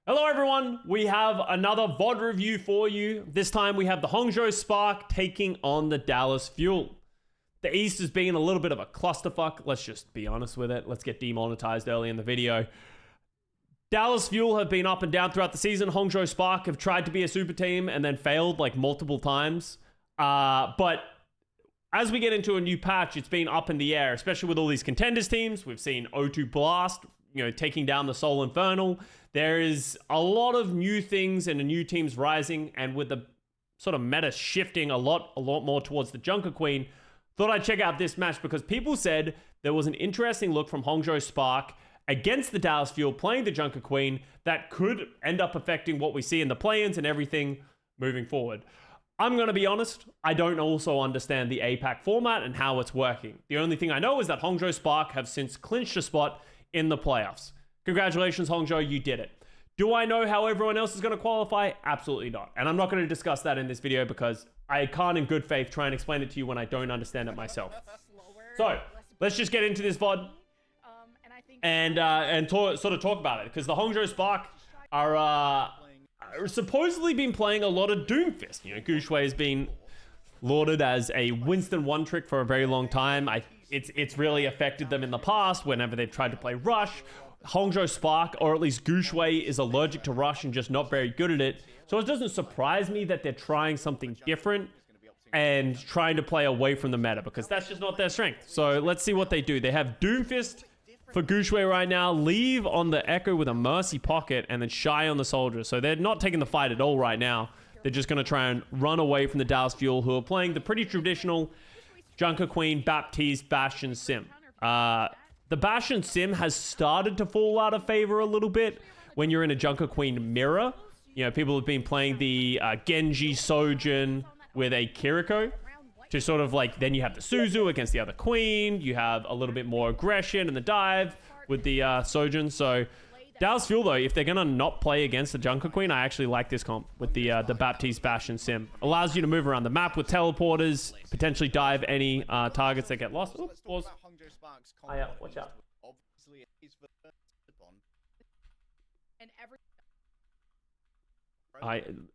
Hello everyone, we have another VOD review for you. This time we have the Hangzhou Spark taking on the Dallas Fuel. The East has been a little bit of a clusterfuck, let's just be honest with it. Let's get demonetized early in the video. Dallas Fuel have been up and down throughout the season. Hangzhou Spark have tried to be a super team and then failed like multiple times. But as we get into a new patch, it's been up in the air, especially with all these contenders teams. We've seen O2 Blast, taking down the Soul Infernal. There is a lot of new things and new teams rising, and with the sort of meta shifting a lot more towards the Junker Queen, thought I'd check out this match because people said there was an interesting look from Hangzhou Spark against the Dallas Fuel playing the Junker Queen that could end up affecting what we see in the play-ins and everything moving forward. I'm going to be honest, I don't also understand the APAC format and how it's working. The only thing I know is that Hangzhou Spark have since clinched a spot in the playoffs. Congratulations, Hangzhou, you did it. Do I know how everyone else is going to qualify? Absolutely not. And I'm not going to discuss that in this video because I can't in good faith try and explain it to you when I don't understand it myself. So, let's just get into this VOD and sort of talk about it, because the Hangzhou Spark are supposedly been playing a lot of Doomfist. Guxue has been lauded as a Winston one-trick for a very long time. It's really affected them in the past whenever they've tried to play Rush. Hangzhou Spark, or at least Guxue, is allergic to Rush and just not very good at it. So it doesn't surprise me that they're trying something different and trying to play away from the meta, because that's just not their strength. So let's see what they do. They have Doomfist for Guxue right now, Leave on the Echo with a Mercy Pocket, and then Shy on the Soldier. So they're not taking the fight at all right now. They're just going to try and run away from the Dallas Fuel, who are playing the pretty traditional Junker Queen, Baptiste, Bastion, Sim. The Bastion Sim has started to fall out of favor a little bit when you're in a Junker Queen mirror. People have been playing the Genji Sojin with a Kiriko to sort of like, then you have the Suzu against the other Queen. You have a little bit more aggression in the dive with the Sojin. So Dallas Fuel, though, if they're going to not play against the Junker Queen, I actually like this comp with the Baptiste Bastion Sim. Allows you to move around the map with teleporters, potentially dive any targets that get lost. Oops, pause. Watch out.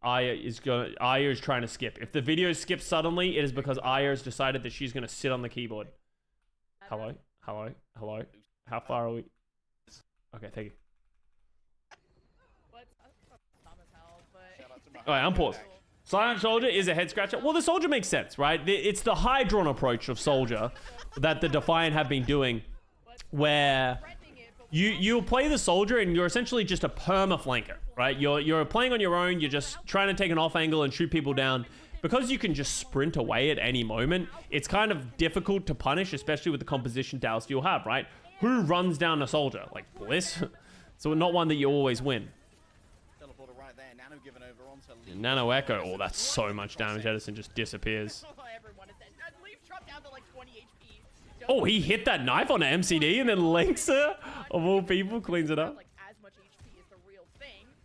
Aya is trying to skip. If the video skips suddenly, it is because Aya has decided that she's going to sit on the keyboard. Hello? How far are we? Okay, thank you. Alright, I'm paused. Silent Soldier is a head scratcher. Well, the Soldier makes sense, right? It's the high drawn approach of Soldier that the Defiant have been doing, where you play the Soldier and you're essentially just a perma-flanker, right? You're playing on your own, you're just trying to take an off angle and shoot people down. Because you can just sprint away at any moment, it's kind of difficult to punish, especially with the composition Dallas Fuel have, right? Who runs down a Soldier? Like Bliss? So not one that you always win. Nano Echo. Oh, that's so much damage. Edison just disappears. Oh, he hit that knife on an MCD and then links her. Of all people, cleans it up.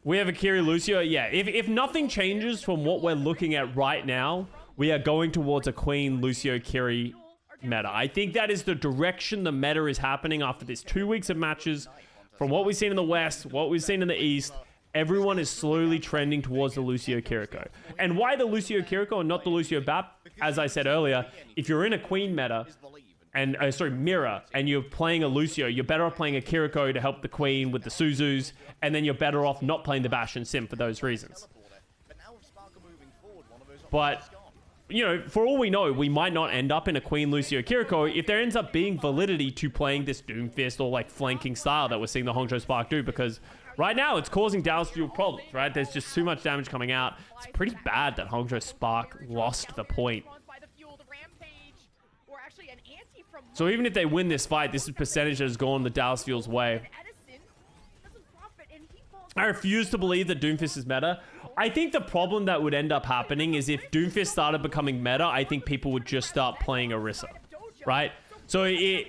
We have Akiri Lucio. Yeah, if nothing changes from what we're looking at right now, we are going towards a Queen Lucio Kiri meta. I think that is the direction the meta is happening after this 2 weeks of matches. From what we've seen in the West, what we've seen in the East, everyone is slowly trending towards the Lucio Kiriko. And why the Lucio Kiriko and not the Lucio Bap? As I said earlier, if you're in a Queen meta, and mirror, and you're playing a Lucio, you're better off playing a Kiriko to help the Queen with the Suzus, and then you're better off not playing the Bastion Sim for those reasons. But, for all we know, we might not end up in a Queen Lucio Kiriko if there ends up being validity to playing this Doomfist or like flanking style that we're seeing the Hangzhou Spark do, because right now it's causing Dallas Fuel problems, right? There's just too much damage coming out. It's pretty bad that Hangzhou Spark lost the point. So even if they win this fight, this is percentage that has gone the Dallas Fuel's way. I refuse to believe that Doomfist is meta. I think the problem that would end up happening is if Doomfist started becoming meta, I think people would just start playing Orisa, right? So I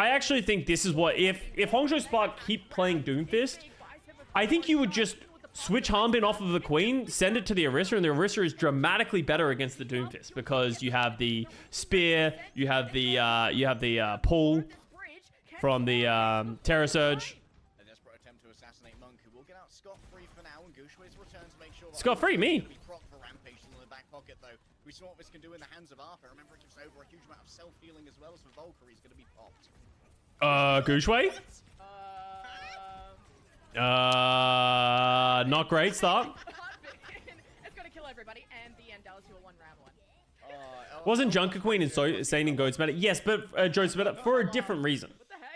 actually think this is what, if Hangzhou Spark keep playing Doomfist, I think you would just switch Harbin off of the Queen, send it to the Orisa, and the Orisa is dramatically better against the Doomfist because you have the spear, you have the pull from the Terror Surge. scot-free for now, and Guxue's returned to make sure that Scot-free, me. be propped for Rampage in the back pocket, though. We saw what this can do in the hands of Arthur. Remember, it gives over a huge amount of self-healing as well as for Valkyrie. He's going to be popped. Guxue? Not great start. It's gonna kill everybody, and the end down to a one-round one. Wasn't Junker Queen insane in Goats meta? Yes, but Jotes meta for a different reason.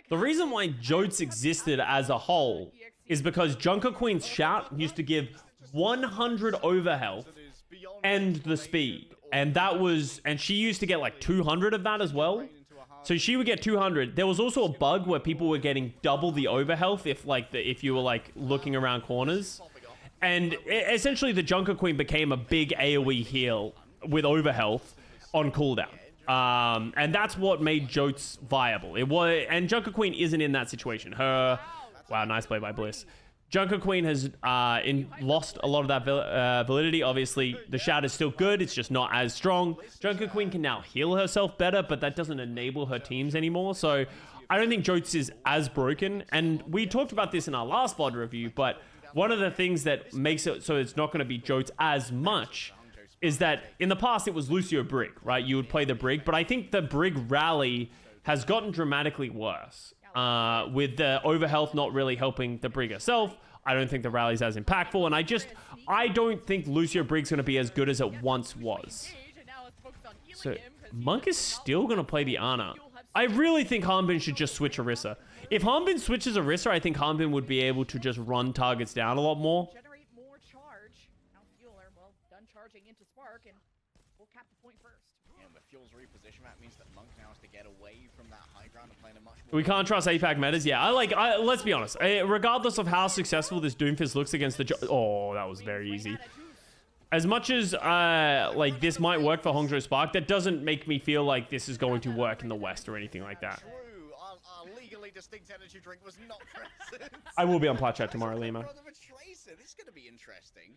The reason why Jotes existed as a whole is because Junker Queen's shout used to give 100 overhealth and the speed, and she used to get like 200 of that as well. So she would get 200. There was also a bug where people were getting double the overhealth if you were like looking around corners. And essentially the Junker Queen became a big AoE heal with overhealth on cooldown. And that's what made Jotes viable. And Junker Queen isn't in that situation. Wow, nice play by Bliss. Junker Queen has lost a lot of that validity. Obviously, the shout is still good. It's just not as strong. Junker Queen can now heal herself better, but that doesn't enable her teams anymore. So I don't think Jotes is as broken. And we talked about this in our last VOD review, but one of the things that makes it so it's not going to be Jotes as much is that in the past it was Lucio Brig, right? You would play the Brig, but I think the Brig rally has gotten dramatically worse. With the overhealth not really helping the Brig herself. I don't think the rally's as impactful, and I don't think Lucio Brig's going to be as good as it once was. So Monk is still going to play the Ana. I really think Hanbin should just switch Orisa. If Hanbin switches Orisa, I think Hanbin would be able to just run targets down a lot more. Generate more charge. Now Fueler, well, done charging into Spark, and we'll cap the point first. Yeah, and with Fuel's reposition, that means that Monk now has to get away from that high ground and play in a much more... We can't trust APAC metas. Yeah, let's be honest. Regardless of how successful this Doomfist looks against the... Oh, that was very easy. As much as, like, this might work for Hangzhou Spark, that doesn't make me feel like this is going to work in the West or anything like that. True. Our legally distinct energy drink was not present. I will be on Plat Chat tomorrow, Lima. Brother of a Tracer. This is going to be interesting.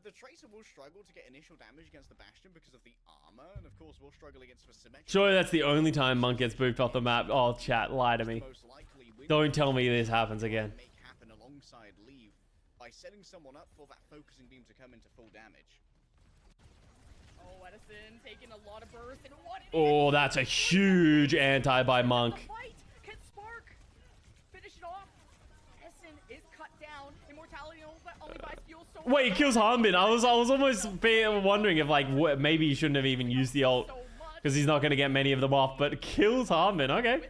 The Tracer will struggle to get initial damage against the Bastion because of the armor, and of course will struggle against the symmetric. Surely that's the only time Monk gets booped off the map. Oh, chat, lie to me. Don't tell me this happens again. Make happen alongside Leave by setting someone up for that focusing beam to come into full damage. Oh, Edison taking a lot of burst, and what? Oh, that's a huge anti by Monk. Can Spark finish it off? Edison is cut down. Immortality only buys fuel so Wait, he kills Hanbin. I was almost wondering if like maybe he shouldn't have even used the ult because he's not going to get many of them off, but kills Hanbin. Okay.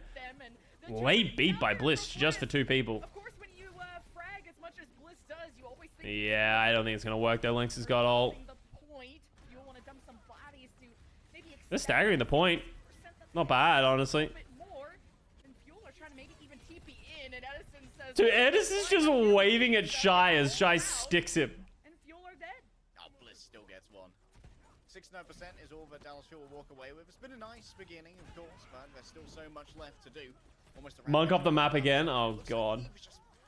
Late beat by Bliss just for 2 people. Of course, when you frag as much as Bliss does, you always think Yeah, I don't think it's going to work though. Lynx has got ult. They're staggering the point. Not bad, honestly. Dude, Edison's just waving at Shy as Shy sticks him. Oh, Bliss still gets one. 69% is all that Dallas Fuel will walk away with. It's been a nice beginning, of course, but there's still so much left to do. Almost Monk off the map again. Oh, God.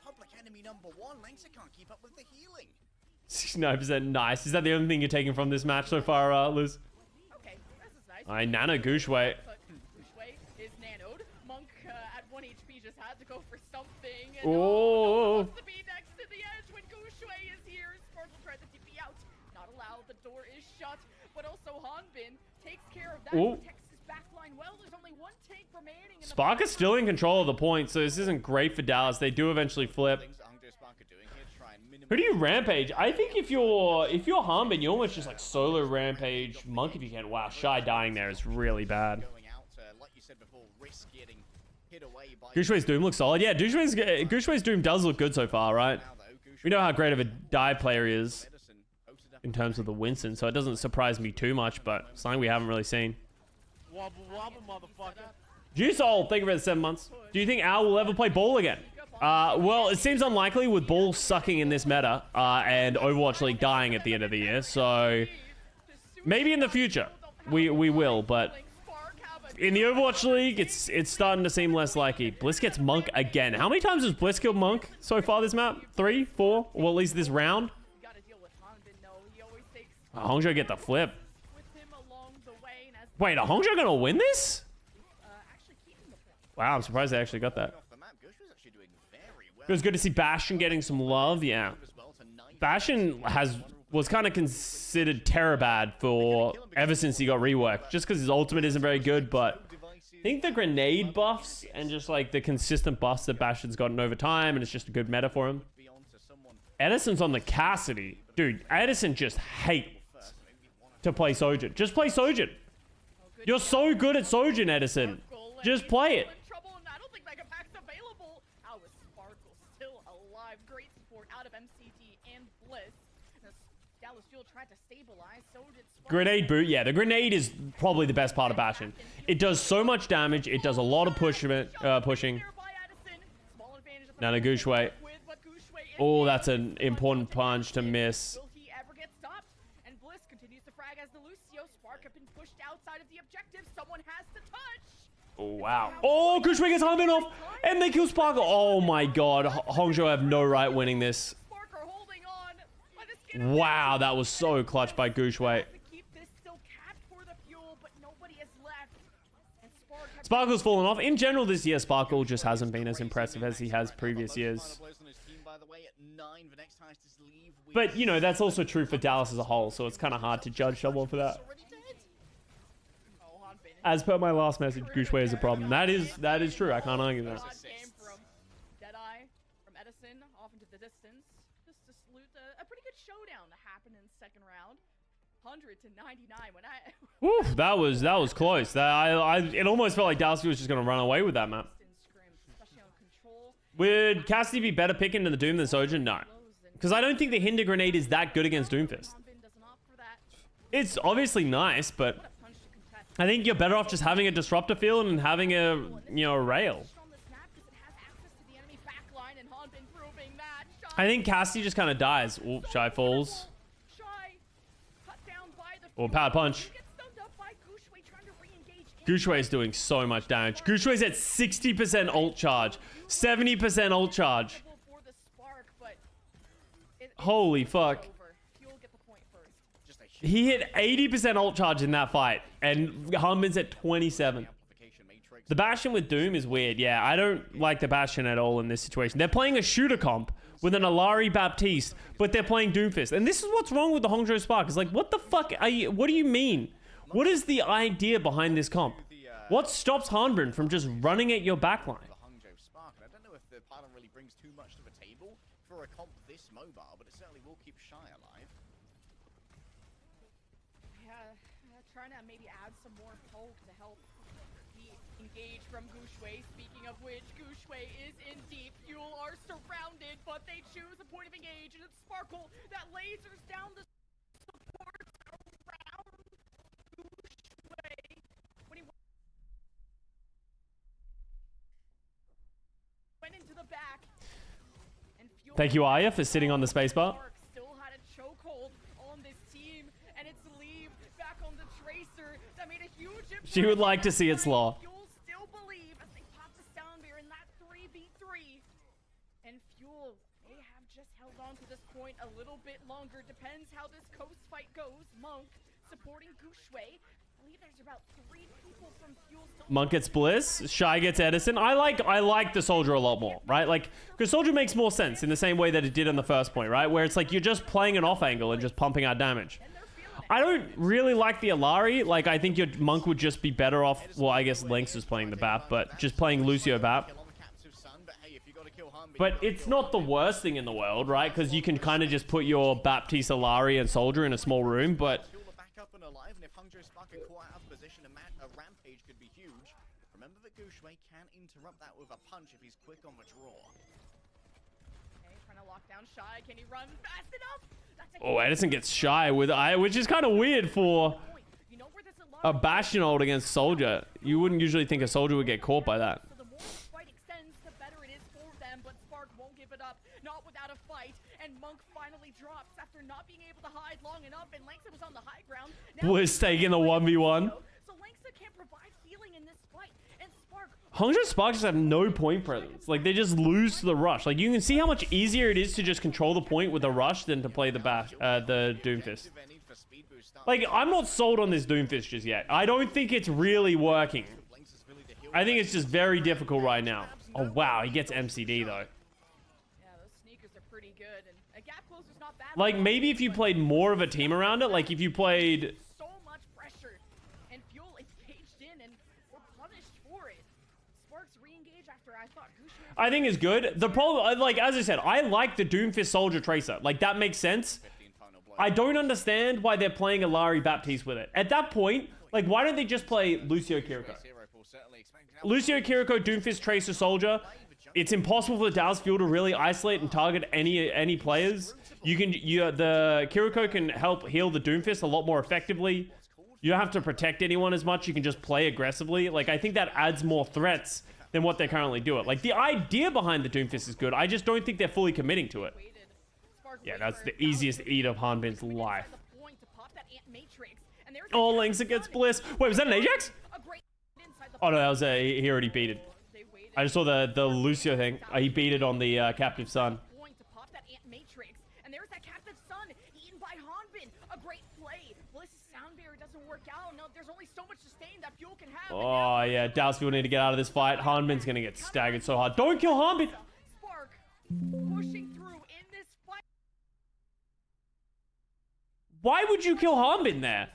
Public enemy number 1. Lancer can't keep up with the healing. 69% nice. Is that the only thing you're taking from this match so far, Liz? Okay, this is nice. I nano Guxue. Guxue is nanoed. Monk at 1 HP just had to go for something. And wants to be next to the edge when Guxue is here. Spark will try to TP out. Not allowed. The door is shut. But also Hanbin takes care of that. Protects his backline well. There's only 1 tank remaining. Spark is still in control of the point, so this isn't great for Dallas. They do eventually flip. Who do you rampage? I think if you're Hanbin, you almost just like solo rampage Monk if you can. Wow, Shy dying there is really bad. Guxue's Doom looks solid. Yeah, Guxue's Doom does look good so far, right? We know how great of a dive player he is in terms of the Winston, so it doesn't surprise me too much, but something we haven't really seen. Wobble, wobble, motherfucker. Juiceol, thank you for the 7 months. Do you think Al will ever play Ball again? Well, it seems unlikely with Ball sucking in this meta and Overwatch League dying at the end of the year. So maybe in the future we will, but in the Overwatch League, it's starting to seem less likely. Bliss gets Monk again. How many times has Bliss killed Monk so far this map? 3, 4, or at least this round? Hangzhou get the flip. Wait, are Hangzhou gonna win this? Wow, I'm surprised they actually got that. It was good to see Bastion getting some love. Yeah. Bastion was kind of considered Terabad for ever since he got reworked, just because his ultimate isn't very good, but I think the grenade buffs and just like the consistent buffs that Bastion's gotten over time, and it's just a good meta for him. Edison's on the Cassidy. Dude, Edison just hates to play Sojin. Just play Sojin. You're so good at Sojin, Edison. Just play it. I don't think Megapac's available. How is Sparkle still alive? Great support out of MCT and Bliss. Dallas Fuel tried to stabilize, so did Sparkle. Grenade boot. Yeah, the grenade is probably the best part of Bastion. It does so much damage. It does a lot of pushing. Now the Guxue. Oh, that's an important punch to miss. Will he ever get stopped? And Bliss continues to frag as the Lucio. Spark have been pushed outside of the objective. Someone has to touch. Oh, wow. Oh, Guxue gets Harbin off. And they kill Sparkle. Oh, my God. Hangzhou have no right winning this. Spark are holding on by the skin of Wow, that was so clutch by Guxue. keep this still capped for the fuel, but nobody is left. And Sparkle's fallen off. In general, this year, Sparkle just hasn't been as impressive as he has previous years. But, you know, that's also true for Dallas as a whole, so it's kind of hard to judge someone for that. As per my last message, Guxue is a problem. That is true. I can't argue that. Came from Deadeye, from Edison, off into the distance. Just to salute a pretty good showdown that happened in the second round. 100 to 99 when I... Woo, that was close. It almost felt like Dallas was just going to run away with that map. Would Cassidy be better picking in the Doom than Sojin? No. Because I don't think the Hinder Grenade is that good against Doomfist. It's obviously nice, but I think you're better off just having a disruptor field and having a, you know, a rail. I think Cassidy just kind of dies. Oh, Shy falls. Oh, power punch. Guxue is doing so much damage. Guxue's at 60% ult charge. 70% ult charge. Holy fuck. He hit 80% ult charge in that fight, and Harbin's at 27. The Bastion with Doom is weird. Yeah, I don't like the Bastion at all in this situation. They're playing a shooter comp with an Alari Baptiste, but they're playing Doomfist. And this is what's wrong with the Hangzhou Spark. It's like, what the fuck are you, what do you mean? What is the idea behind this comp? What stops Harbin from just running at your backline? I don't know if the pattern really brings too much to the table for a comp this mobile, but it certainly will keep Shy alive. Yeah, trying to maybe add some more poke to help the engage from Guxue. Speaking of which, Guxue is in deep. Fuel are surrounded, but they choose a point of engage, and it's Sparkle that lasers down the supports around Guxue. When he went into the back, and Fuel Thank you, Aya, for sitting on the spacebar. still had a chokehold on this team, and it's Leave back on the Tracer that made a huge impact. She would like to see it slaw. Fuel still believe as they pop the Soundbear in that 3v3. And Fuel may have just held on to this point a little bit longer. Depends how this coast fight goes. Monk supporting Guxue. I believe there's about 3 people from Fuel still. Monk gets Bliss, Shy gets Edison. I like the Soldier a lot more, right? Like, because Soldier makes more sense in the same way that it did on the first point, right? Where it's like you're just playing an off angle and just pumping out damage. I don't really like the Alari. Like, I think your Monk would just be better off. Well, I guess Lynx is playing the BAP, but just playing Lucio BAP. But it's not the worst thing in the world, right? Because you can kind of just put your Baptiste, Alari, and Soldier in a small room, but a rampage could be huge. Remember that Guxue can interrupt that with a punch if he's quick on the draw. Okay, trying to lock down Shy. Can he run fast enough? That's oh, Edison gets Shy with Aya, which is kind of weird for a Bastion ult against Soldier. You wouldn't usually think a Soldier would get caught by that. So the more the fight extends, the better it is for them, but Spark won't give it up, not without a fight, and Monk finally drops after not being able to hide long enough, and Langston was on the high ground. Bliss taking the 1v1. So Langston can't provide healing in this fight, and Spark... Hangzhou Spark just have no point presence. Like, they just lose to the rush. Like, you can see how much easier it is to just control the point with the rush than to play the Doomfist. Like, I'm not sold on this Doomfist just yet. I don't think it's really working. I think it's just very difficult right now. Oh, wow, he gets MCD, though. Yeah, those sneakers are pretty good, and a gap closer's not Like, maybe if you played more of a team around it, like if you played... So much pressure, and Fuel engaged in and were punished for it. Sparks re-engage after I thought Guxue... I think is good. The problem, like, as I said, I like the Doomfist Soldier Tracer. Like, that makes sense. I don't understand why they're playing a Lari Baptiste with it. At that point, like, why don't they just play Lucio Kiriko? Lucio Kiriko, Doomfist Tracer Soldier. It's impossible for the Dallas Fuel to really isolate and target any players. The Kiriko can help heal the Doomfist a lot more effectively. You don't have to protect anyone as much. You can just play aggressively. Like, I think that adds more threats than what they're currently doing. Like, the idea behind the Doomfist is good. I just don't think they're fully committing to it. Yeah, that's the easiest eat of Hanbin's life. Oh, Lynx against Bliss. Wait, was that an Ajax? Oh, no, that was a... He already beat it. I just saw the Lucio thing. He beat it on the Captive Sun. And there's that Captive Sun eaten by Hanbin. A great play. Bliss's sound barrier doesn't work out. No, there's only so much sustain that Fuel can have. Oh, yeah. Dallas Fuel need to get out of this fight. Hanbin's going to get staggered so hard. Don't kill Hanbin! Spark pushing through in this fight. Why would you kill Hanbin there?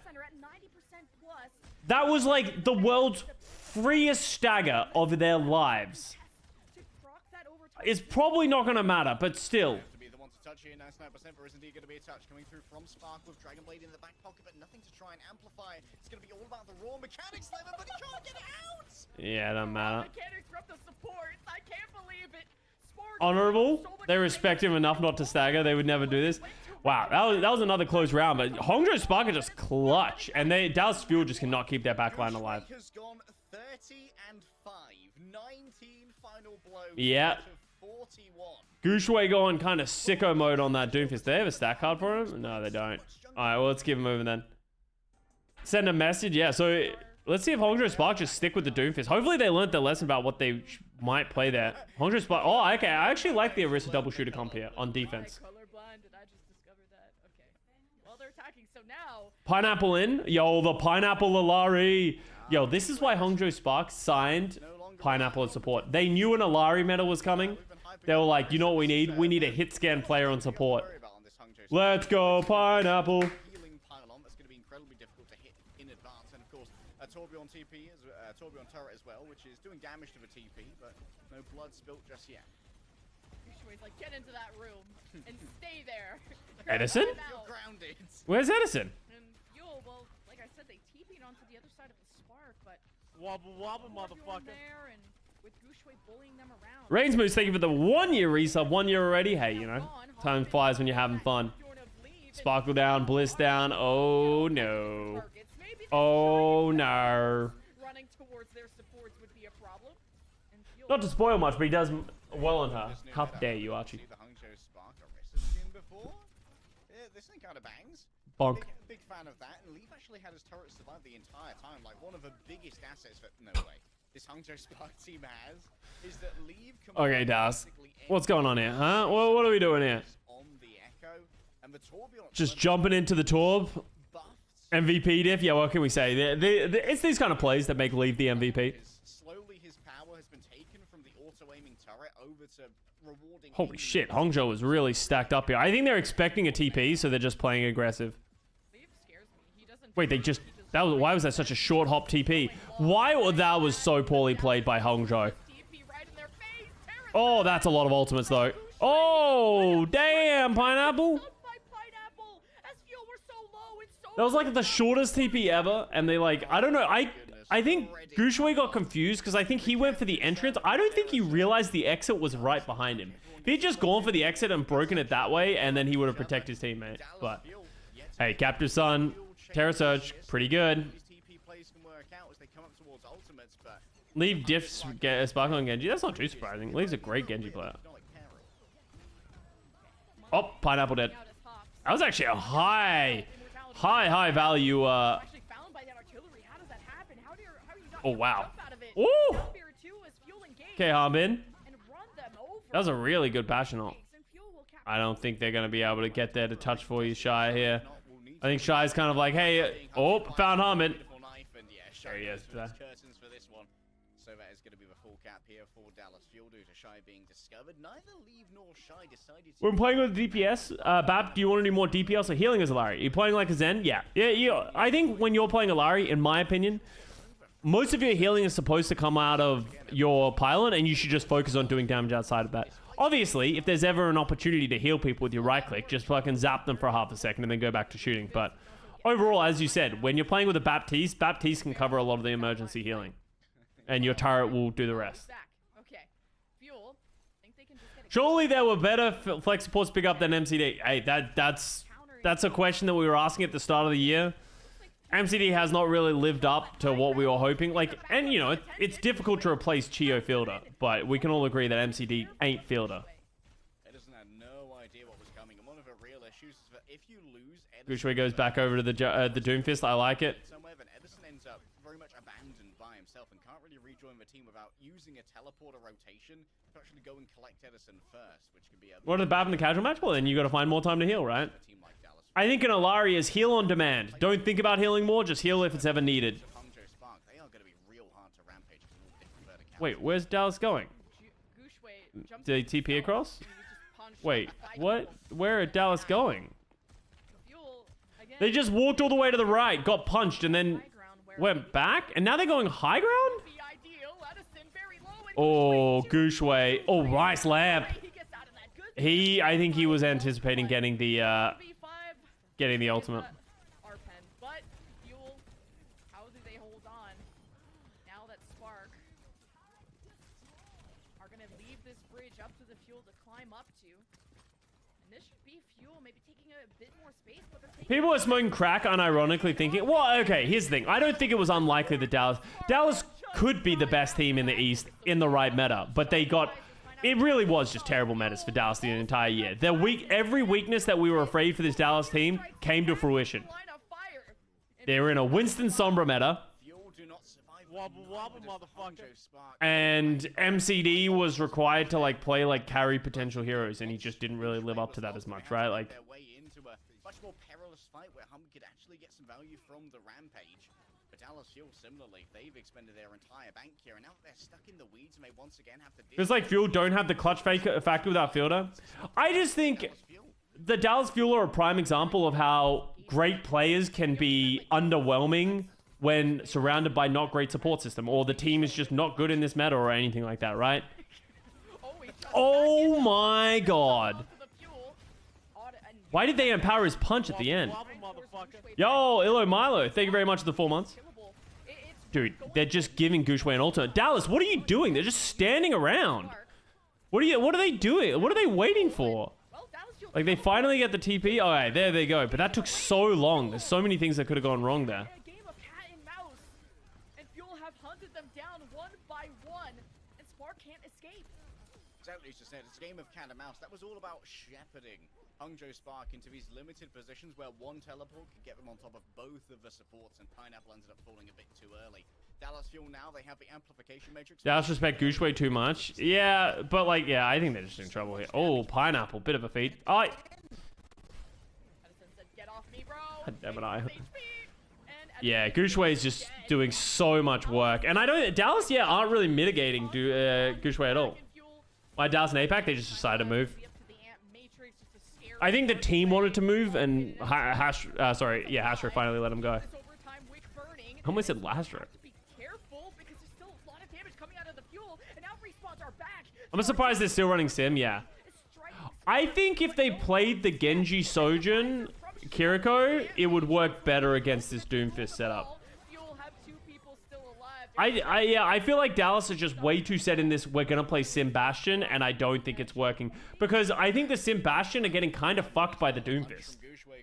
That was like the world's freest stagger of their lives. It's probably not going to matter, but still. To be the one to touch here, 99% for isn't he going to be a touch coming through from Spark with Dragon Blade in the back pocket, but nothing to try and amplify. It's going to be all about the raw mechanics level, but he can't get it out. Yeah, it doesn't matter. Mechanics from the support. I can't believe it. Spark Honorable. They respect him enough not to stagger. They would never do this. Wow, that was another close round, but Hangzhou Spark are just clutch, and Dallas Fuel just cannot keep their backline alive. Has gone 30 and 5, 19 final blows. Yeah. 41. Guxue going kind of sicko mode on that Doomfist. Do they have a stack card for him? No, they don't. All right, well, let's keep him moving then. Send a message. Yeah, so let's see if Hangzhou Spark just stick with the Doomfist. Hopefully they learned their lesson about what they might play there. Hangzhou Spark. Oh, okay. I actually like the Arista double shooter comp here on defense. So now Pineapple in. Yo, the Pineapple Alari. Yo, this is why Hangzhou Spark signed Pineapple as support. They knew an Alari medal was coming. They were like, you know what we need? We need a hit scan player on support. Let's go, Pineapple. Healing pylon that's going to be incredibly difficult to hit in advance, and of course, Torbjorn TP is Torbjorn turret as well, which is doing damage to the TP, but no blood spilt just yet. Guxue's like, get into that room and stay there. Edison? You're grounded. Where's Edison? And Fuel, well, like I said, they TP'd onto the other side of the Spark, but Wobble wobble, Torbjorn motherfucker. there, and with Guxue bullying them around. Rains Moose, thank you for the 1 year resub. 1 year already. Hey, you know, time flies when you're having fun. Sparkle down, Bliss down. Oh no. Oh no. Running towards their supports would be a problem. Not to spoil much, but he does well on her. How dare you, Archie? See the Hangzhou Spark arrested him before. Yeah, this thing kind of bangs. Bonk. Big fan of that, and Leaf actually had his turret survive the entire time. Like, one of the biggest assets that, no way, this Hangzhou Spark team has is that Leaf can Okay, Das. What's going on here, huh? Well, what are we doing here? on the Echo, and the Torbjorn Just jumping into the Torb. buffs MVP diff? Yeah, what can we say? It's these kind of plays that make Leave the MVP. slowly his power has been taken from the auto-aiming turret over to rewarding. Holy shit, Hangzhou is really stacked up here. I think they're expecting a TP, so they're just playing aggressive. Leaf scares me. He doesn't Wait, they just... why was that such a short hop TP? Why that was so poorly played by Hangzhou? TP right in their face. Terrence Oh, that's a lot of ultimates, though. Oh, damn, Pineapple. by Pineapple. As Fuel were so low and so That was like the shortest TP ever, and they like... I don't know, I think Guxue got confused, because I think he went for the entrance. I don't think he realized the exit was right behind him. If he'd just gone for the exit and broken it that way, and then he would have protected his teammate. But, hey, Captive Sun, Terra Surge, pretty good. These TP plays can work out as they come up towards ultimates, but Leave diffs Sparkle and Genji. That's not too surprising. Leave's a great Genji player. not like Carol. Oh, Pineapple dead. out as hops. That was actually a high value. Actually found by that artillery. How does that happen? How do you not Oh, wow. jump out of it? Ooh. Spear 2 as Fuel engaged Okay, Harbin. and run them over. That was a really good passion ult. And Fuel will capture I don't think they're going to be able to get there to touch for you, Shy, here. I think Shy's kind of like, hey, oh, found Harmon. Beautiful knife, and yeah, There he is. curtains for this one. So that is going to be the full cap here for Dallas Fuel due to Shy being discovered. Neither Leave nor Shy decided to... When playing with DPS, Bab, do you want to do more DPS or healing as Alari? Are you playing like a Zen? Yeah. I think when you're playing Alari, in my opinion, most of your healing is supposed to come out of your pylon, and you should just focus on doing damage outside of that. Obviously, if there's ever an opportunity to heal people with your right click, just fucking zap them for half a second and then go back to shooting. But overall, as you said, when you're playing with a Baptiste can cover a lot of the emergency healing. And your turret will do the rest. Okay. Fuel. Think they can just get Surely there were better flex supports to pick up than MCD. Hey, that's a question that we were asking at the start of the year. MCD has not really lived up to what we were hoping. Like, and you know, it's difficult to replace Chio Fielder, but we can all agree that MCD ain't Fielder. Edison had no idea what was coming, and one of the real issues is that if you lose Guxue goes back over to the Doomfist. I like it. somewhere, then Edison ends up very much abandoned by himself and can't really rejoin the team without using a teleporter rotation to actually go and collect Edison first, which could be a... What are the Bab in the casual match? Well, then you got to find more time to heal, right? a team like Dallas. I think an Alari is heal on demand. Don't think about healing more, just heal if it's ever needed. Hangzhou Spark, they are going to be real hard to rampage because of all different verticalities. Wait, where's Dallas going? Guxue jumps Did he TP across? and you just punch Wait, five what? people. Where are Dallas going? Fuel, again, They just walked all the way to the right, got punched, and then high ground where went back? And now they're going high ground? be ideal. Edison very low and Oh, Guxue, Guxue. Oh, Rice Lamp. he gets out of that good I think he was anticipating getting the, V5 getting the ultimate. R-Pen, but Fuel, how do they hold on? Now that Spark are gonna leave this bridge up to the Fuel to climb up to. And this should be Fuel maybe taking a bit more space, but they're taking People are smoking crack unironically thinking, well, okay, here's the thing. I don't think it was unlikely that Dallas could be the best team in the East in the right meta, but they got... It really was just terrible metas for Dallas the entire year. Every weakness that we were afraid for this Dallas team came to fruition. line of fire. They were in a Winston Sombra meta, Fuel do not survive Wobble, wobble, with motherfucker. Hangzhou Spark. and MCD was required to like play like carry potential heroes, and he just didn't really live up to that as much, right? Like, Their way into a much more perilous fight where Hum could actually get some value from the rampage. But Dallas Fuel, similarly, they've expended their entire bank here, and now they're stuck in the weeds, and they once again have to deal it's like Fuel don't have the clutch factor without Fielder. I just think Dallas Fuel. the Dallas Fuel are a prime example of how great players can be underwhelming when surrounded by not great support system, or the team is just not good in this meta or anything like that, right? Oh my god. Why did they empower his punch at the end? Wobble, motherfucker. Yo, Illo Milo, thank you very much for the 4 months. Dude, they're just giving Guxue an ultimate. Dallas, what are you doing? They're just standing around. What are they doing? What are they waiting for? Like, they finally get the TP. All right, there they go. But that took so long. There's so many things that could have gone wrong there. A game of cat and mouse, and Fuel have hunted them down one by one, and Spark can't escape. Exactly, as you said, it's a game of cat and mouse. That was all about shepherding Hangzhou Spark into these limited positions where one teleport could get them on top of both of the supports, and Pineapple ended up falling a bit too early. Dallas Fuel now, they have the amplification matrix. Dallas respect Guxue too much. Yeah, but like, yeah, I think they're just in trouble here. Oh, Pineapple, bit of a feat. Oh, Edison said, "Get off me, bro." God damn it, I. HP, and Yeah, Guxue is just doing so much work. And I don't... Dallas, yeah, aren't really mitigating Guxue at all. Why Dallas and APAC, they just decided to move. I think the team wanted to move, and Hastro finally let him go. I almost said Lastro. I'm surprised they're still running Sim, yeah. I think if they played the Genji Sojin Kiriko, it would work better against this Doomfist setup. I feel like Dallas is just way too set in this, we're gonna play Sim Bastion, and I don't think it's working. Because I think the Sim Bastion are getting kind of fucked by the Doomfist.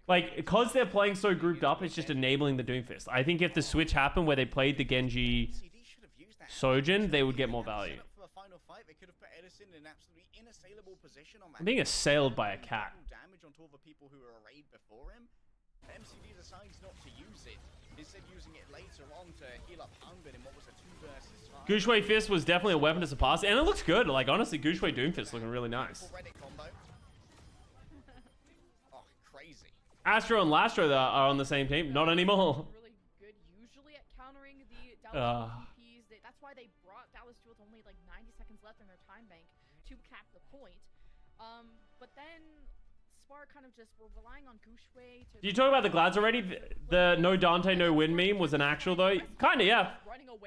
Like, because they're playing so grouped up, it's just enabling the Doomfist. I think if the switch happened where they played the Genji Sojin, they would get more value. I'm being assailed by a cat. Damage onto all the people who were arrayed before him. MCD decides not to use it. Instead, using it later on to heal up Hungbin in what was a 2 versus 5. Guxue Fist was definitely a weapon to surpass, and it looks good. Like, honestly, Guxue Doomfist looking really nice. Oh, crazy. Astro and Lastro are on the same team. Not anymore. Really good usually at countering the Dallas DPs. That's why they brought Dallas Fuel with only like 90 seconds left in their time bank to cap the point. But then Spark kind of just were relying on Guxue to... Did you talk about the Glads already? The no Dante, no win meme was an actual though? Kinda, yeah.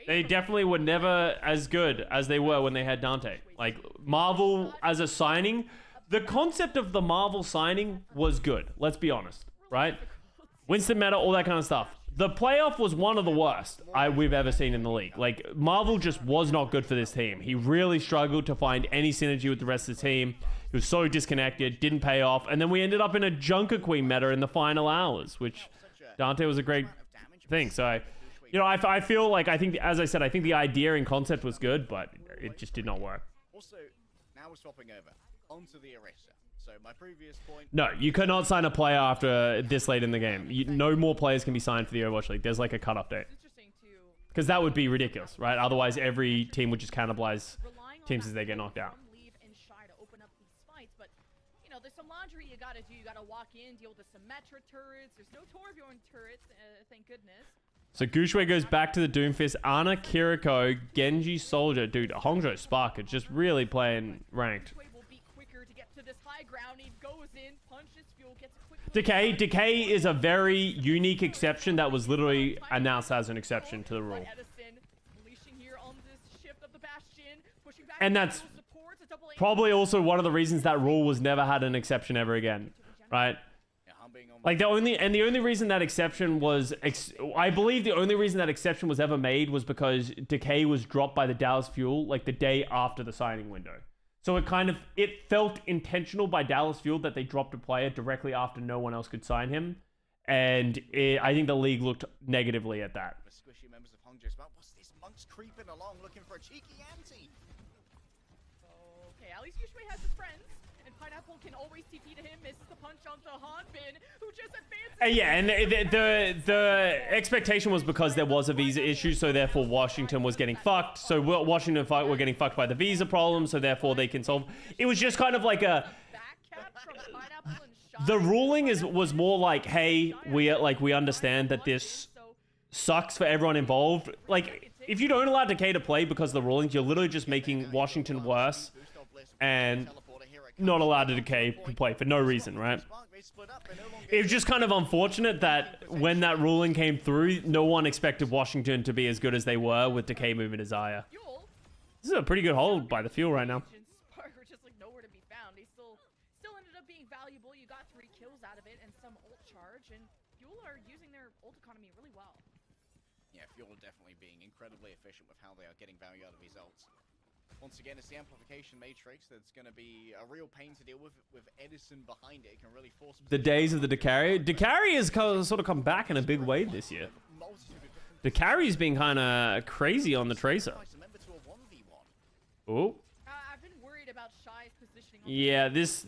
They definitely were never as good as they were when they had Dante. Like, Marvel as a signing, the concept of the Marvel signing was good. Let's be honest, right? Winston meta, all that kind of stuff. The playoff was one of the worst we've ever seen in the league. Like, Marvel just was not good for this team. He really struggled to find any synergy with the rest of the team. He was so disconnected, didn't pay off. And then we ended up in a Junker Queen meta in the final hours, which Dante was a great thing. So, you know, I feel like, as I said, I think the idea and concept was good, but it just did not work. Also, now we're swapping over onto the Orisa. So my previous point... No, you cannot sign a player after this late in the game. No more players can be signed for the Overwatch League. There's like a cutoff date. Because that would be ridiculous, right? Otherwise, every team would just cannibalize teams as they get knocked out. But, you know, there's some laundry you gotta do. You gotta walk in, deal with the Symmetra turrets. There's no Torbjorn turrets, thank goodness. So Guxue goes back to the Doomfist. Ana, Kiriko, Genji, Soldier. Dude, Hangzhou Spark are just really playing ranked. Decay is a very unique exception that was literally announced as an exception to the rule. And that's probably also one of the reasons that rule was never had an exception ever again, right? Like the only reason that exception was, I believe the only reason that exception was ever made was because Decay was dropped by the Dallas Fuel like the day after the signing window. So it felt intentional by Dallas Fuel that they dropped a player directly after no one else could sign him. And I think the league looked negatively at that. The squishy members of Hangzhou Spark, what's this? Monk's creeping along looking for a cheeky ante. Okay, at least Guxue has his friends. And Pineapple can always TP to him, misses the punch onto Hanbin, who just advances. Yeah, and the expectation was because there was a visa issue, so therefore Washington was getting fucked. So Washington were getting fucked by the visa problem, so therefore they can solve. It was just kind of like a. The ruling was more like, hey, we understand that this sucks for everyone involved. Like, if you don't allow Decay to play because of the rulings, you're literally just making Washington worse, and not allowed to Decay to play for no reason, right? It was just kind of unfortunate that when that ruling came through, no one expected Washington to be as good as they were with Decay moving to Zaya. This is a pretty good hold by the Fuel right now. Just like nowhere to be found. He still ended up being valuable. You got 3 kills out of it and some ult charge, and Fuel are using their ult economy really well. Yeah, Fuel are definitely being incredibly efficient with how they are getting value out of these ults. Once again, it's the amplification matrix that's going to be a real pain to deal with Edison behind it. It can really force the days of the Decary. Decary has sort of come back in a big way this year. Decary's been kind of crazy on the Tracer. Oh. I've been worried about Shy's positioning. Yeah, this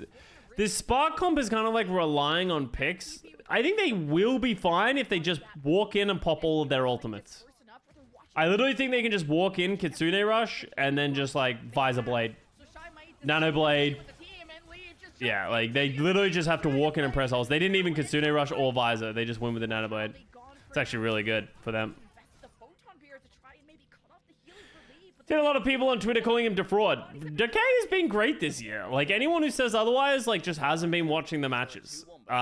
Spark comp is kind of like relying on picks. I think they will be fine if they just walk in and pop all of their ultimates. I literally think they can just walk in, Kitsune Rush, and then just like Visor Blade. Nano Blade. Yeah, like they literally just have to walk in and press ults. They didn't even Kitsune Rush or Visor. They just win with the Nano Blade. It's actually really good for them. Seen a lot of people on Twitter calling him defraud. Decay has been great this year. Like anyone who says otherwise, like just hasn't been watching the matches. The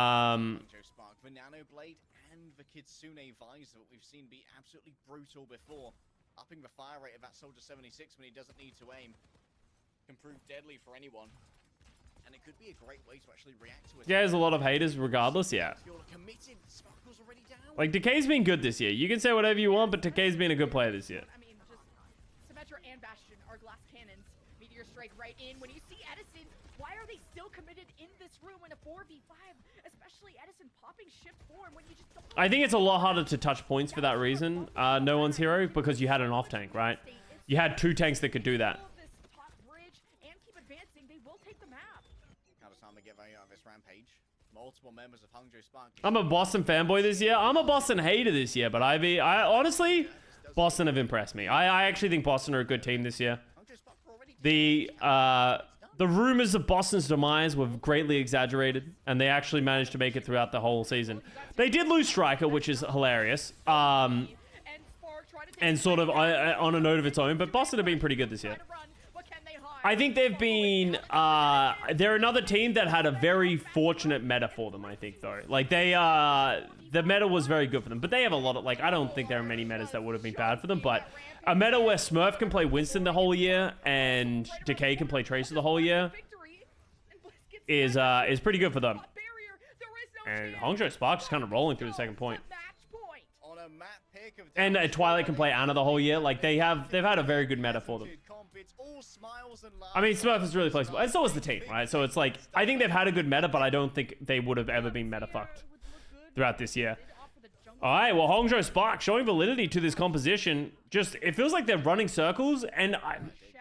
Nano Blade and the Kitsune Visor that we've seen be absolutely brutal before. Upping the fire rate of that Soldier 76 when he doesn't need to aim can prove deadly for anyone. And it could be a great way to actually react to it. Yeah, there's a lot of haters regardless, yeah. Like Decay's been good this year. You can say whatever you want, but Decay's been a good player this year. I mean, just Symmetra and Bastion are glass cannons. Meteor strike right in. When you see Edison, why are they still committed in this room in a 4v5? Especially Edison popping shift form when you just don't... I think it's a lot harder to touch points for that reason. No one's hero because you had an off tank, right? You had 2 tanks that could do that. I'm a Boston fanboy this year. I'm a Boston hater this year, but I honestly, Boston have impressed me. I actually think Boston are a good team this year. The rumors of Boston's demise were greatly exaggerated, and they actually managed to make it throughout the whole season. They did lose Striker, which is hilarious. and sort of on a note of its own. But Boston have been pretty good this year. I think they've been, they're another team that had a very fortunate meta for them, I think, though. Like, they, the meta was very good for them. But they have a lot of, like, I don't think there are many metas that would have been bad for them. But a meta where Smurf can play Winston the whole year and Decay can play Tracer the whole year is pretty good for them. And Hangzhou Spark just kind of rolling through the second point. And Twilight can play Ana the whole year. Like, they've had a very good meta for them. I mean, Smurf is really flexible. And so was the team, right? So it's like, I think they've had a good meta, but I don't think they would have ever been meta fucked throughout this year. All right, well, Hangzhou Spark showing validity to this composition. Just, it feels like they're running circles. And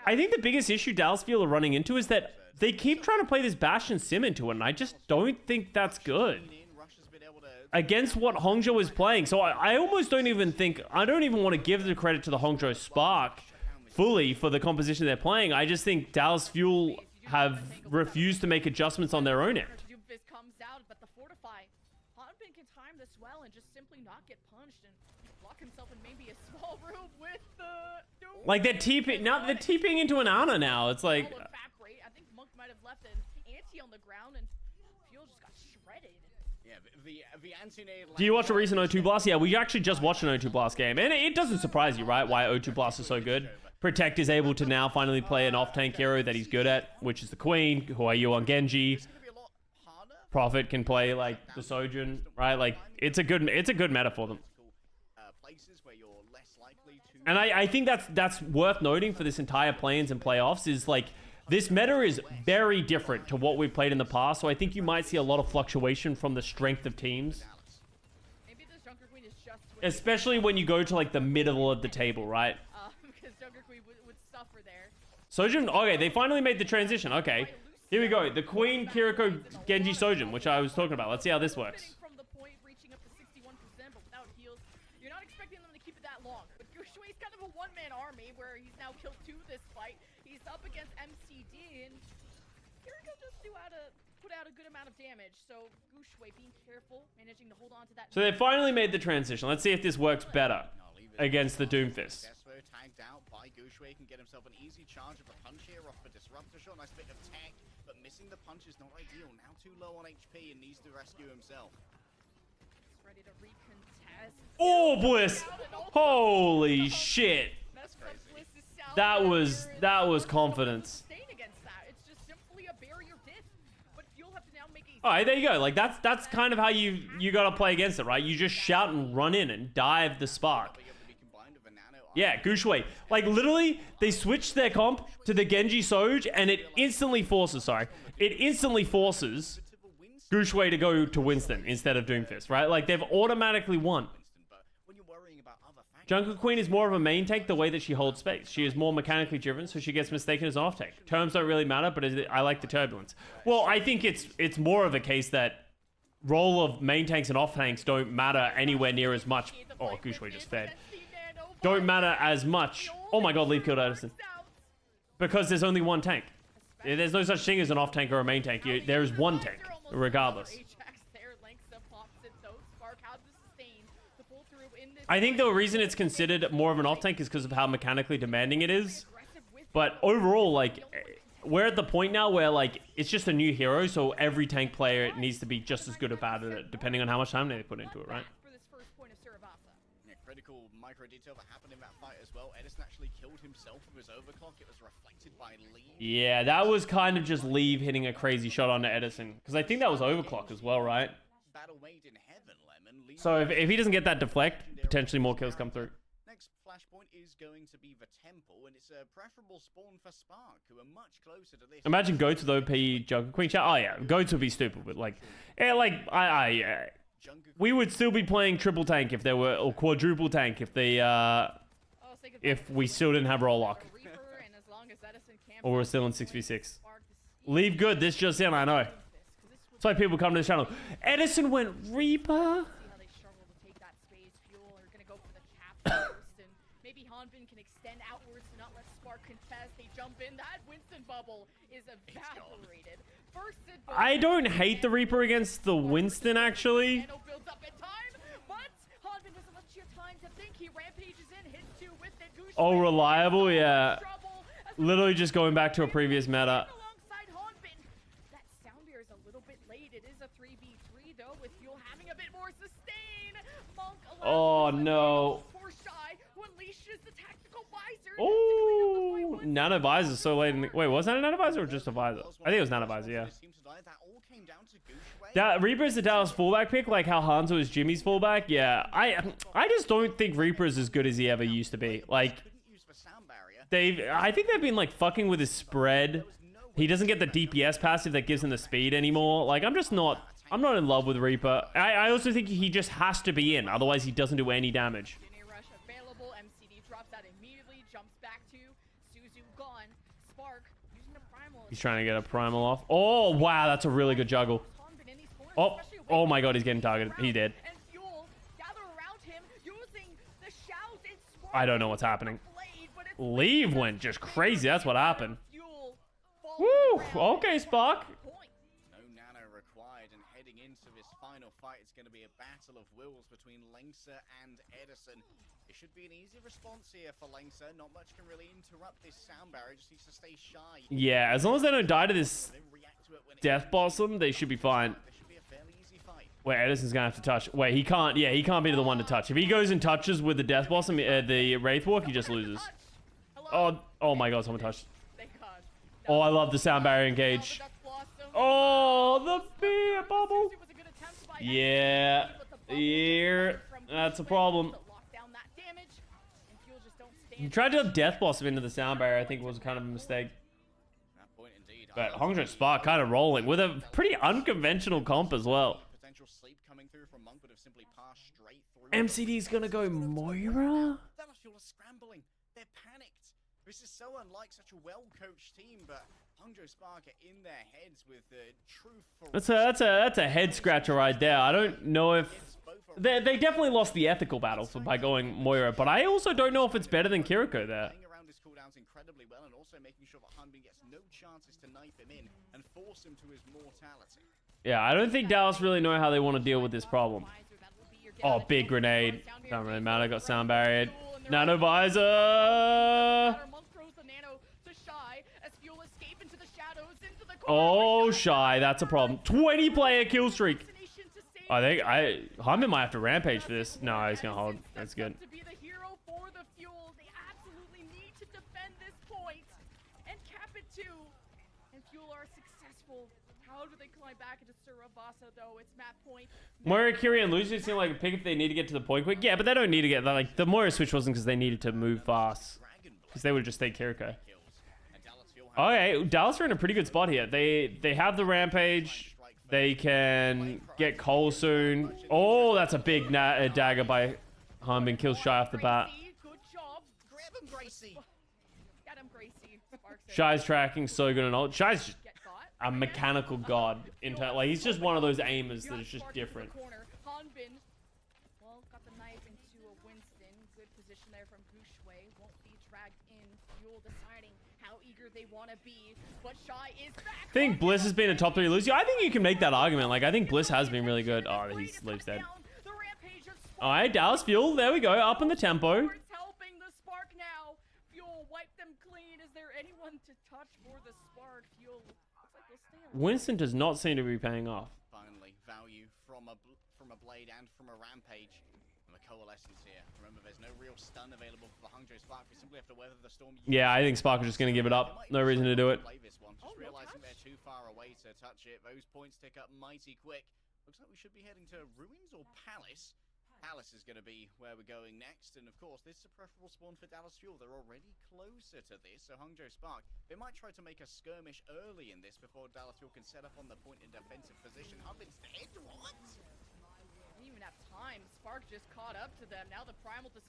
I think the biggest issue Dallasfield are running into is that they keep trying to play this Bash and Sim into it. And I just don't think that's good against what Hangzhou is playing. So I almost don't even think, I don't even want to give the credit to the Hangzhou Spark fully for the composition they're playing. I just think Dallas Fuel have refused to make adjustments on their own end. Doomfist comes out, but the Fortify, Hanbin can time this well and just simply not get punched and lock himself in maybe a small room with the like they're TPing into an Ana now. It's like I think Monk might have left an anti on the ground and Fuel just got shredded. Yeah, the anti-nade. Do you watch a recent O2 Blast? Yeah, we actually just watched an O2 Blast game. And it doesn't surprise you, right? Why O2 Blast is so good. Protect is able to now finally play an off-tank hero that he's good at, which is the Queen, who are you on Genji. Prophet can play like the Sojourn, right? Like it's a good meta for them. And I think that's worth noting for this entire play-ins and playoffs is like this meta is very different to what we've played in the past. So I think you might see a lot of fluctuation from the strength of teams. Maybe this Junker Queen is just especially when you go to like the middle of the table, right? Because Junker Queen would suffer there. Sojourn, okay, they finally made the transition. Okay, here we go. The Queen, Kiriko, Genji, Sojourn, which I was talking about. Let's see how this works. From the point, reaching up to 61%, but without heals, you're not expecting them to keep it that long. But Guxue is kind of a one-man army where he's now killed 2 this fight. He's up against MCD, and Kiriko just knew how to put out a good amount of damage. So Guxue being careful, managing to hold on to that. So they finally made the transition. Let's see if this works better against the Doomfist. Tagged out by Guxue can get himself an easy charge of a punch here off the disruptor shot. Nice bit of tech, but missing the punch is not ideal. Now too low on HP and needs to rescue himself. He's ready to recontest. Oh, Bliss! Holy shit! That was confidence. It's just simply a barrier diff, but you'll have to now make a. All right, there you go. Like that's kind of how you gotta play against it, right? You just shout and run in and dive the spark. Yeah, Guxue. Like, literally, they switched their comp to the Genji Soj, and it instantly forces, Guxue to go to Winston instead of Doomfist, right? Like, they've automatically won. Junker Queen is more of a main tank the way that she holds space. She is more mechanically driven, so she gets mistaken as an off tank. Terms don't really matter, but I like the turbulence. Well, I think it's more of a case that role of main tanks and off tanks don't matter anywhere near as much. Oh, Guxue just fed. Don't matter as much. Oh my god, Leaf killed Edison. Because there's only one tank. There's no such thing as an off tank or a main tank. There is one tank, regardless. I think the reason it's considered more of an off tank is because of how mechanically demanding it is. But overall, like, we're at the point now where, like, it's just a new hero, so every tank player needs to be just as good or bad at it, depending on how much time they put into it, right? Critical micro detail that happened in that fight as well. Edison actually killed himself with his overclock. It was reflected by Lee. Yeah, that was kind of just Leave hitting a crazy shot onto Edison. Because I think that was overclock as well, right? Battle made in heaven, Lemon. So if he doesn't get that deflect, potentially more kills come through. Next flashpoint is going to be the Temple, and it's a preferable spawn for Spark, who are much closer to this. Imagine go to the OP Junker Queen chat. Oh yeah, go to would be stupid, but like, yeah, like we would still be playing triple tank if there were, or quadruple tank if they, if we still didn't have roll lock. Or we're still in 6v6. Leave good, this just in, I know. That's why people come to this channel. Edison went Reaper. Maybe Hanbin can extend outwards to not let Spark contest. They jump in. That Winston bubble is evaporated. I don't hate the Reaper against the Winston, actually. Builds up in time, but Hanbin doesn't let you have time to think. He rampages in, hits 2 Oh, reliable, yeah. Literally just going back to a previous meta. Alongside Hanbin. That sound beer is a little bit late. It is a 3v3 though, with Fuel having a bit more sustain. Monk Oh no. for Shy, who unleashes the tactical visor. Oh, nano visor so late. Wait, was that a nano visor or just a visor? I think it was nano visor, yeah. That Reaper is the Dallas fullback pick, like how Hangzhou is Jimmy's fullback. Yeah, I just don't think Reaper is as good as he ever used to be. Like, I think they've been like fucking with his spread. He doesn't get the DPS passive that gives him the speed anymore. Like, I'm not in love with Reaper. I also think he just has to be in, otherwise he doesn't do any damage. Rush available. MCD drops out immediately, jumps back to Suzu gone. Spark using the primal. He's trying to get a primal off. Oh wow, that's a really good juggle. Oh my god, he's getting targeted. He did. And Fuel gather around him using the shout and Spark. I don't know what's happening. Leave went just crazy. That's what happened. Woo! Okay, Spark. No nano required, and heading into this final fight, it's going to be a battle of wills between Lengsa and Edison. It should be an easy response here for Lengsa. Not much can really interrupt this sound barrier. Just needs to stay shy. Yeah, as long as they don't die to this death blossom, they should be fine. Wait, Edison's gonna have to touch. Wait, he can't. Yeah, he can't be the one to touch. If he goes and touches with the death blossom, the wraith walk, he just loses. Oh my god, someone touched. Oh, I love the sound barrier engage. Oh, the fear bubble. Yeah, that's a problem. He tried to have death blossom into the sound barrier. I think it was kind of a mistake. But Hangzhou Spark kind of rolling with a pretty unconventional comp as well. MCD's gonna go Moira? They're panicked. This is so unlike such a well-coached team, but Hangzhou Spark are in their heads with the truth. That's a head scratcher right there. I don't know if they definitely lost the ethical battle by going Moira, but I also don't know if it's better than Kiriko there. Around his cooldowns incredibly well, and also making sure that Hanbin gets no chances to knife him in and force him to his mortality. Yeah, I don't think Dallas really know how they want to deal with this problem. Oh, big grenade. Don't really matter. Got sound barriered. Nano visor. Oh, Shy. That's a problem. 20 player kill streak. I think Hanbin might have to rampage for this. No, he's gonna hold. That's good. How do they climb back into Surabasa though? It's map point. Moira, Kiri, and Lucy seem like a pick if they need to get to the point quick. Yeah, but they don't need to get that. Like, the Moira switch wasn't because they needed to move fast. Because they would have just stayed Kiriko. Okay, Dallas are in a pretty good spot here. They have the rampage. They can get Cole soon. Oh, that's a big dagger by Hanbin. Kills Shy off the bat. Good job. Grab him, Gracie. Get him, Gracie. Shy's tracking so good and all. Shy's just a mechanical god. Like, he's just one of those aimers that is just different. Hanbin, well, got the knife into a Winston. Good position there from Guxue. Won't be dragged in. Fuel deciding how eager they want to be. But Shy is back. I think Bliss has been a top 3 Lucy. I think you can make that argument. Like, I think Bliss has been really good. Oh, he's Leaf's dead. Alright, Dallas Fuel. There we go. Up in the tempo. Helping the Spark now. Fuel, wipe them clean. Is there anyone to touch for the Spark? Fuel. Winston does not seem to be paying off. Finally, value from a blade and from a rampage. And the coalescence here. Remember, there's no real stun available for the Hangzhou Spark. We simply have to weather the storm. Yeah, I think Spark is just going to give it up. No reason to do it. Just realizing they're too far away to touch it. Those points tick up mighty quick. Looks like we should be heading to Ruins or Palace. Palace is going to be where we're going next, and of course, this is a preferable spawn for Dallas Fuel. They're already closer to this, so Hangzhou Spark, they might try to make a skirmish early in this before Dallas Fuel can set up on the point in defensive position. Hanbin's dead, what? Didn't even have time. Spark just caught up to them. Now the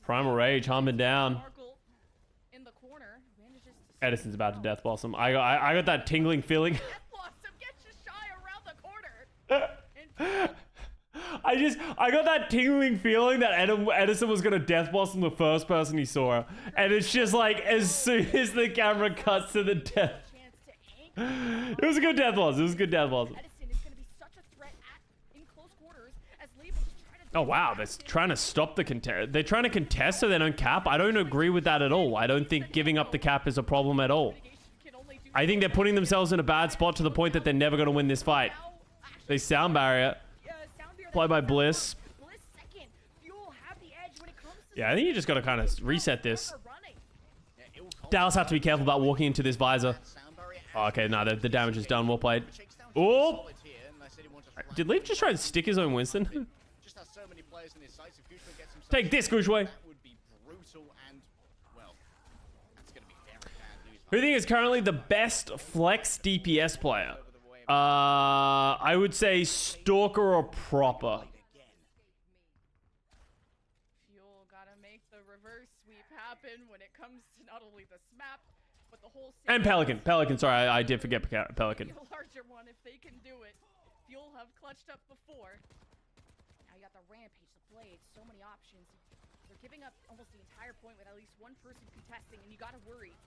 Primal Rage, Hanbin down. In the corner, manages to Edison's about to death blossom. I got that tingling feeling. Death blossom gets you Shy around the corner. I got that tingling feeling that Edison was gonna death blossom the first person he saw, and it's just like as soon as the camera cuts to the death, it was a good death blossom. It was a good death blossom. Edison is gonna be such a threat in close quarters as Lee will just try to Oh, wow. They're trying to stop the contest. They're trying to contest so they don't cap. I don't agree with that at all. I don't think giving up the cap is a problem at all. I think they're putting themselves in a bad spot to the point that they're never going to win this fight. They sound barrier. Play by Bliss. Yeah, I think you just got to kind of reset this. Dallas have to be careful about walking into this visor. Oh, okay, no, the damage is done. Well played. Oh! Did Leaf just try and stick his own Winston? Take this, Guxue. Who do you think is currently the best flex DPS player? I would say Stalker or Proper. Fuel gotta make the reverse sweep happen when it comes to not only the smap, but the whole. And Pelican. Pelican, sorry, I did forget Pelican. A larger one if they can do it. Fuel have clutched up before. Now you got the Rampage, the Blade, so many options. They're giving up almost the entire point with at least one person contesting, and you gotta worry.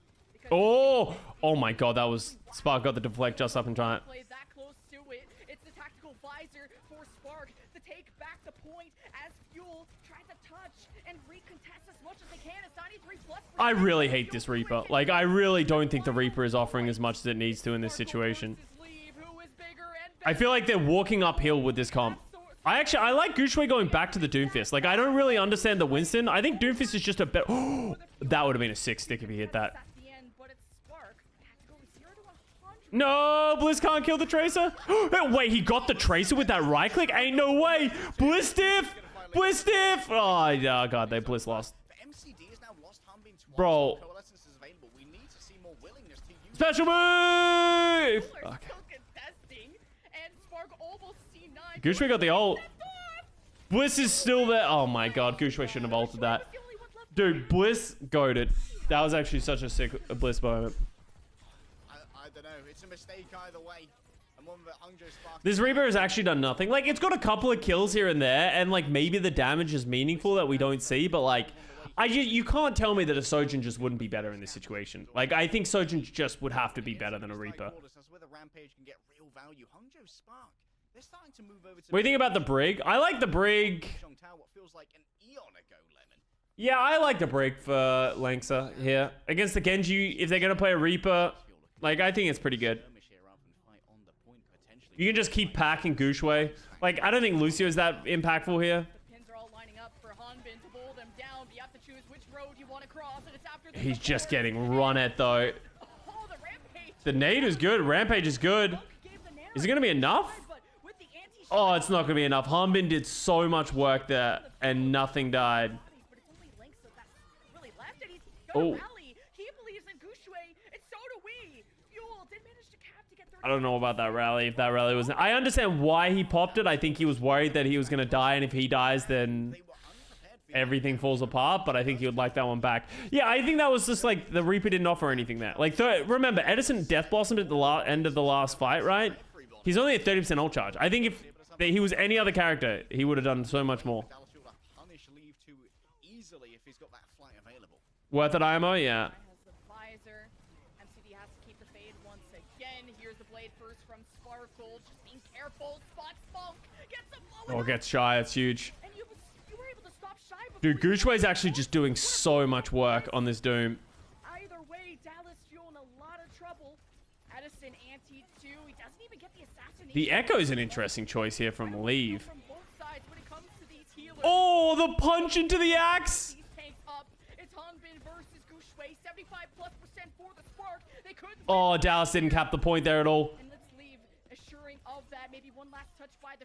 Oh my god, that was... Spark got the deflect just up in time. That close to it. It's the tactical visor for Spark to take back the point as Fuel tries to touch and recontest as much as they can. It's 93+. I really hate this Reaper. Like, I really don't think the Reaper is offering as much as it needs to in this situation. I feel like they're walking uphill with this comp. I like Guxue going back to the Doomfist. Like, I don't really understand the Winston. I think Doomfist is just a bit... That would have been a sick stick if he hit that. No, Bliss can't kill the Tracer. Wait, he got the Tracer with that right click? Ain't no way. Bliss diff. Bliss diff. Oh, God, they Bliss lost. Bro. Special move. Okay. Guxue got the ult. Bliss is still there. Oh, my God. Guxue shouldn't have ulted that. Dude, Bliss goated. That was actually such a sick Bliss moment. I don't know. It's a mistake either way. And one that Hangzhou Spark... This Reaper has actually done nothing. Like, it's got a couple of kills here and there, and like maybe the damage is meaningful that we don't see, but like, you can't tell me that a Sojourn just wouldn't be better in this situation. Like, I think Sojourn just would have to be better than a Reaper. What do you think about the Brig? I like the Brig. Yeah, I like the Brig for Langsa here. Against the Genji, if they're going to play a Reaper, like, I think it's pretty good. You can just keep packing Guxue. Like, I don't think Lucio's that impactful here. He's just getting run at, though. The nade is good. Rampage is good. Is it going to be enough? Oh, it's not going to be enough. Hanbin did so much work there, and nothing died. Oh. I don't know about that rally. If that rally was... I understand why he popped it. I think he was worried that he was going to die, and if he dies, then everything falls apart, but I think he would like that one back. Yeah, I think that was just like the Reaper didn't offer anything there. Like, remember, Edison death blossomed at the end of the last fight, right? He's only at 30% ult charge. I think if he was any other character, he would have done so much more. Worth it, IMO? Yeah. Oh, gets shy. It's huge. Dude, Guxue's actually just doing so much work on this Doom. Either way, Dallas Fuel in a lot of trouble. Edison anti too. He doesn't even get the assassination. The Echo's an interesting choice here from Leave. Oh, the punch into the axe. Oh, Dallas didn't cap the point there at all.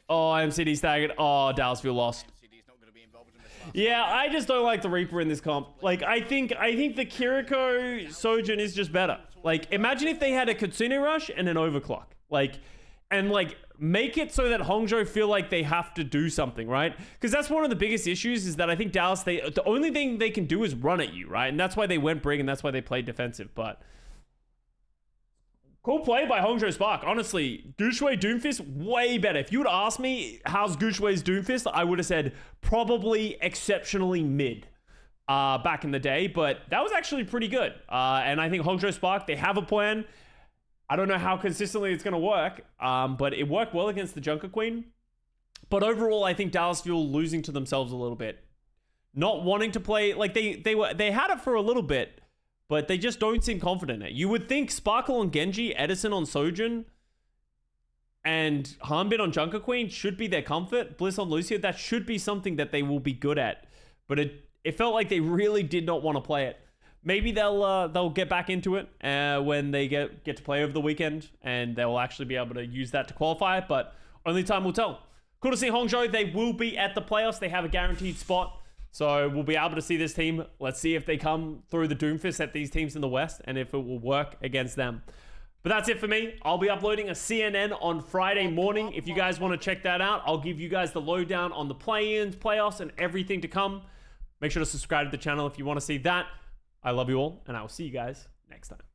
Oh, MCD staggered. Oh, Dallas Fuel lost. Yeah, I just don't like the Reaper in this comp. Like, I think the Kiriko Sojourn is just better. Like, imagine if they had a Kitsune Rush and an Overclock. Like, and like, make it so that Hangzhou feel like they have to do something, right? Because that's one of the biggest issues is that I think Dallas, the only thing they can do is run at you, right? And that's why they went Brig and that's why they played defensive, but... Cool play by Hangzhou Spark. Honestly, Guxue Doomfist, way better. If you would ask me how's Guxue's Doomfist, I would have said probably exceptionally mid back in the day, but that was actually pretty good. And I think Hangzhou Spark, they have a plan. I don't know how consistently it's going to work, but it worked well against the Junker Queen. But overall, I think Dallas Fuel losing to themselves a little bit. Not wanting to play, like they had it for a little bit, but they just don't seem confident in it. You would think Sparkle on Genji, Edison on Sojin, and Harmbit on Junker Queen should be their comfort. Bliss on Lucio, that should be something that they will be good at. But it felt like they really did not want to play it. Maybe they'll get back into it when they get to play over the weekend, and they'll actually be able to use that to qualify. But only time will tell. Cool to see Hangzhou. They will be at the playoffs. They have a guaranteed spot. So we'll be able to see this team. Let's see if they come through the Doomfist at these teams in the West and if it will work against them. But that's it for me. I'll be uploading a CNN on Friday morning. If you guys want to check that out, I'll give you guys the lowdown on the play-ins, playoffs, and everything to come. Make sure to subscribe to the channel if you want to see that. I love you all, and I will see you guys next time.